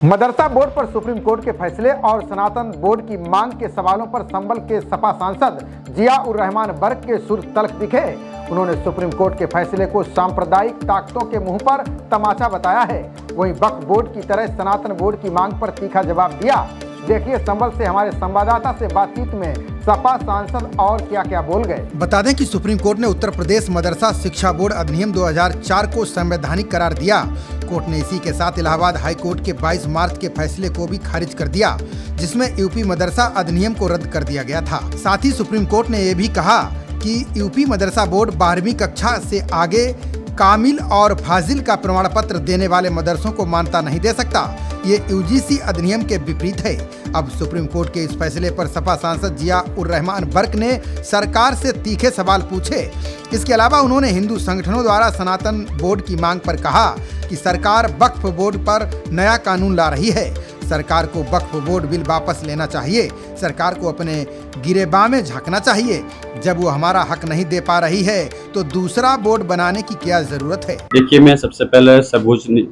मदरसा board पर supreme court के फैसले और सनातन बोर्ड की मांग के सवालों पर संभल के सपा सांसद जिया उर रहमान बर्क के सुर तल्ख दिखे। उन्होंने सुप्रीम कोर्ट के फैसले को सांप्रदायिक ताकतों के मुंह पर तमाचा बताया है। वहीं वक्फ बोर्ड की तरह सनातन बोर्ड की मांग पर तीखा जवाब दिया। देखिए संभल से हमारे संवाददाता से बातचीत में सपा सांसद और क्या क्या बोल गए। बता दें कि सुप्रीम कोर्ट ने उत्तर प्रदेश मदरसा शिक्षा बोर्ड अधिनियम 2004 को संवैधानिक करार दिया। कोर्ट ने इसी के साथ इलाहाबाद हाई कोर्ट के 22 मार्च के फैसले को भी खारिज कर दिया, जिसमें यूपी मदरसा अधिनियम को रद्द कर दिया गया था। साथ ही सुप्रीम कोर्ट ने ये भी कहा कि यूपी मदरसा बोर्ड 12वीं कक्षा से आगे कामिल और फाजिल का प्रमाण पत्र देने वाले मदरसों को मान्यता नहीं दे सकता। ये यूजीसी अधिनियम के विपरीत है। अब सुप्रीम कोर्ट के इस फैसले पर सपा सांसद जिया उर रहमान बर्क ने सरकार से तीखे सवाल पूछे। इसके अलावा उन्होंने हिंदू संगठनों द्वारा सनातन बोर्ड की मांग पर कहा कि सरकार वक्फ बोर्ड पर नया कानून ला रही है। सरकार को वक्फ बोर्ड बिल वापस लेना चाहिए। सरकार को अपने गिरेबान में झांकना चाहिए। जब वो हमारा हक नहीं दे पा रही है तो दूसरा बोर्ड बनाने की क्या जरूरत है। देखिए, मैं सबसे पहले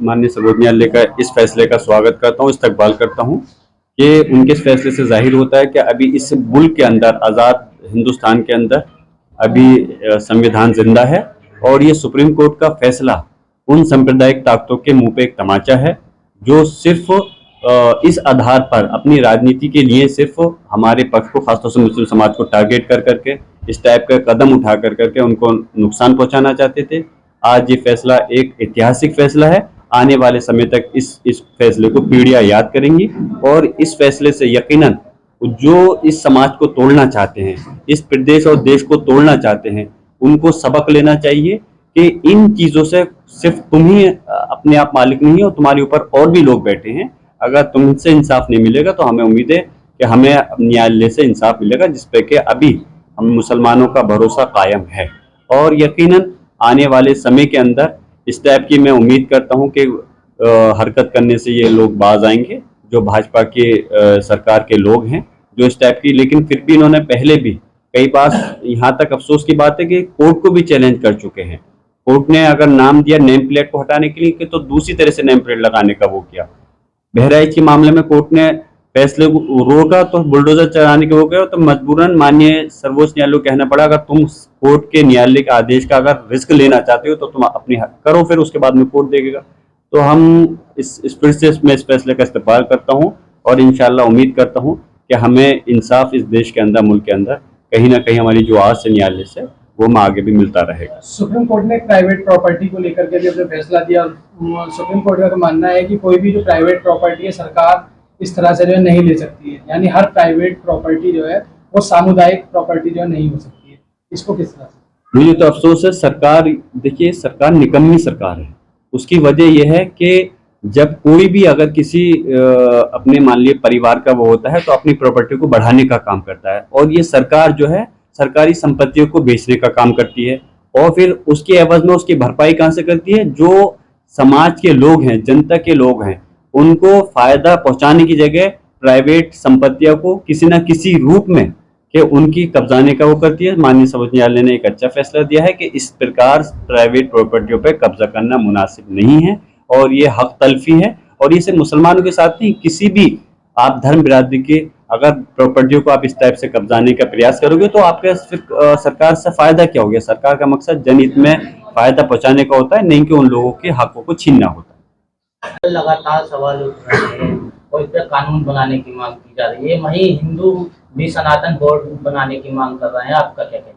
माननीय सर्वोच्च न्यायालय का इस फैसले का स्वागत करता हूँ, इस्तकबाल करता हूँ कि उनके इस फैसले से जाहिर होता है कि अभी इस मुल्क के अंदर, आज़ाद हिंदुस्तान के अंदर अभी संविधान जिंदा है और ये सुप्रीम कोर्ट का फैसला उन सांप्रदायिक ताकतों के मुंह पे एक तमाचा है जो सिर्फ इस आधार पर अपनी राजनीति के लिए सिर्फ हमारे पक्ष को, खासतौर से मुस्लिम समाज को टारगेट कर करके इस टाइप का कदम उठा कर करके उनको नुकसान पहुंचाना चाहते थे। आज ये फैसला एक ऐतिहासिक फैसला है। आने वाले समय तक इस फैसले को पीढ़ियां याद करेंगी और इस फैसले से यकीनन जो इस समाज को तोड़ना चाहते हैं, इस प्रदेश और देश को तोड़ना चाहते हैं, उनको सबक लेना चाहिए कि इन चीज़ों से सिर्फ तुम ही अपने आप मालिक नहीं हो, तुम्हारे ऊपर और भी लोग बैठे हैं। अगर तुमसे इंसाफ नहीं मिलेगा तो हमें उम्मीद है कि हमें न्यायालय से इंसाफ मिलेगा, जिस पे कि अभी हम मुसलमानों का भरोसा कायम है। और यकीनन आने वाले समय के अंदर इस टाइप की मैं उम्मीद करता हूं कि हरकत करने से ये लोग बाज आएंगे, जो भाजपा के सरकार के लोग हैं जो इस टाइप की। लेकिन फिर भी इन्होंने पहले भी कई बार, यहाँ तक अफसोस की बात है कि कोर्ट को भी चैलेंज कर चुके हैं। कोर्ट ने अगर नाम दिया नेम प्लेट को हटाने के लिए तो दूसरी तरह से नेम प्लेट लगाने का वो किया। बहराइच के मामले में कोर्ट ने फैसले को रोका तो बुलडोजर चलाने के हो गए, तो मजबूरन माननीय सर्वोच्च न्यायालय को कहना पड़ा अगर तुम कोर्ट के न्यायालय के आदेश का अगर रिस्क लेना चाहते हो तो तुम अपनी करो, फिर उसके बाद में कोर्ट देखेगा। तो हम इस फिर से मैं इस फैसले का इस्तेमाल करता हूँ और इंशाल्लाह उम्मीद करता हूँ कि हमें इंसाफ इस देश के अंदर, मुल्क के अंदर कहीं ना कहीं हमारी जो आज से न्यायालय से वो आगे भी मिलता रहेगा। सुप्रीम कोर्ट ने प्राइवेट प्रॉपर्टी को लेकर के भी अपना फैसला दिया। सुप्रीम कोर्ट का तो मानना है कि कोई भी जो प्राइवेट प्रॉपर्टी है सरकार इस तरह से जो है नहीं ले सकती है, यानी हर प्राइवेट प्रॉपर्टी जो है वो सामुदायिक प्रॉपर्टी जो है नहीं हो सकती है। इसको किस तरह से? मुझे तो अफसोस है, सरकार, देखिए सरकार निकम्मी सरकार है। उसकी वजह यह है कि जब कोई भी अगर किसी अपने मान लीजिए परिवार का वो होता है तो अपनी प्रॉपर्टी को बढ़ाने का काम करता है, और ये सरकार जो है सरकारी संपत्तियों को बेचने का काम करती है और फिर उसके एवज में उसकी भरपाई कहाँ से करती है? जो समाज के लोग हैं, जनता के लोग हैं, उनको फायदा पहुंचाने की जगह प्राइवेट संपत्तियों को किसी न किसी रूप में कि उनकी कब्जाने का वो करती है। माननीय सर्वोच्च न्यायालय ने एक अच्छा फैसला दिया है कि इस प्रकार प्राइवेट प्रॉपर्टियों पर कब्जा करना मुनासिब नहीं है और ये हक तलफी है। और ये सिर्फ मुसलमानों के साथ नहीं, किसी भी आप धर्म बिरादरी के अगर प्रॉपर्टियों को आप इस टाइप से कब्जाने का प्रयास करोगे तो आपके सरकार से फायदा क्या हो गया? सरकार का मकसद जनहित में फायदा पहुंचाने का होता है, नहीं कि उन लोगों के हकों को छीनना होता है। लगातार सवाल उठ रहे हैं और इस पर कानून बनाने की मांग की जा रही है। वहीं हिंदू भी सनातन बोर्ड बनाने की मांग कर रहे हैं, आपका क्या कहना है?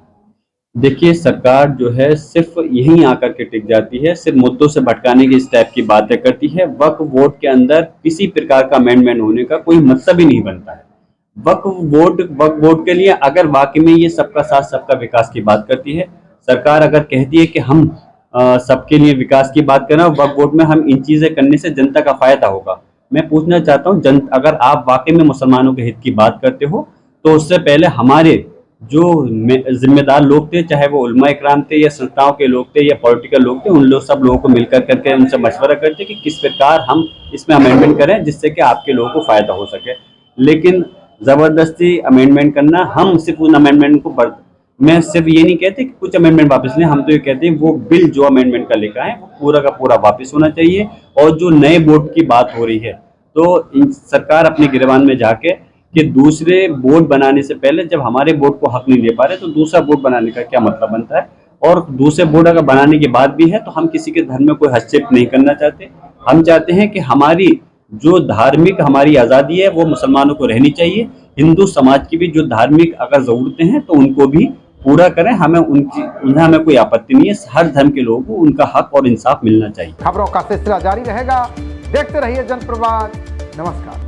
देखिए, सरकार जो है सिर्फ यहीं आकर के टिक जाती है, सिर्फ मुद्दों से भटकाने की इस टाइप की बातें करती है। वक्फ बोर्ड के अंदर किसी प्रकार का अमेंडमेंट होने का कोई मतलब ही नहीं बनता है। वक्फ बोर्ड के लिए अगर वाकई में ये सबका साथ सबका विकास की बात करती है, सरकार अगर कहती है कि हम सबके लिए विकास की बात कर रहे हैं, वक्फ बोर्ड में हम इन चीजें करने से जनता का फायदा होगा। मैं पूछना चाहता हूँ, अगर आप वाकई में मुसलमानों के हित की बात करते हो तो उससे पहले हमारे जो जिम्मेदार लोग थे, चाहे वो उलमा इकराम थे या संस्थाओं के लोग थे या पॉलिटिकल लोग थे, उन लोग सब लोगों को मिलकर करके उनसे मशवरा करते कि किस प्रकार हम इसमें अमेंडमेंट करें जिससे कि आपके लोगों को फायदा हो सके। लेकिन जबरदस्ती अमेंडमेंट करना, हम सिर्फ उन अमेंडमेंट को मैं सिर्फ ये नहीं कहते कि कुछ अमेंडमेंट वापस लें, हम तो ये कहते हैं वो बिल जो अमेंडमेंट का लेकर आए वो पूरा का पूरा वापस होना चाहिए। और जो नए बोर्ड की बात हो रही है तो सरकार अपने गिरबान में जाके कि दूसरे बोर्ड बनाने से पहले जब हमारे बोर्ड को हक नहीं दे पा रहे तो दूसरा बोर्ड बनाने का क्या मतलब बनता है। और दूसरे बोर्ड अगर बनाने के बाद भी है तो हम किसी के धर्म में कोई हस्तक्षेप नहीं करना चाहते। हम चाहते हैं कि हमारी जो धार्मिक हमारी आज़ादी है वो मुसलमानों को रहनी चाहिए। हिंदू समाज की भी जो धार्मिक अगर ज़रूरतें हैं तो उनको भी पूरा करें, उन्हें हमें कोई आपत्ति नहीं है। हर धर्म के लोगों को उनका हक और इंसाफ मिलना चाहिए। खबरों का सिलसिला जारी रहेगा, देखते रहिए जनप्रवाद। नमस्कार।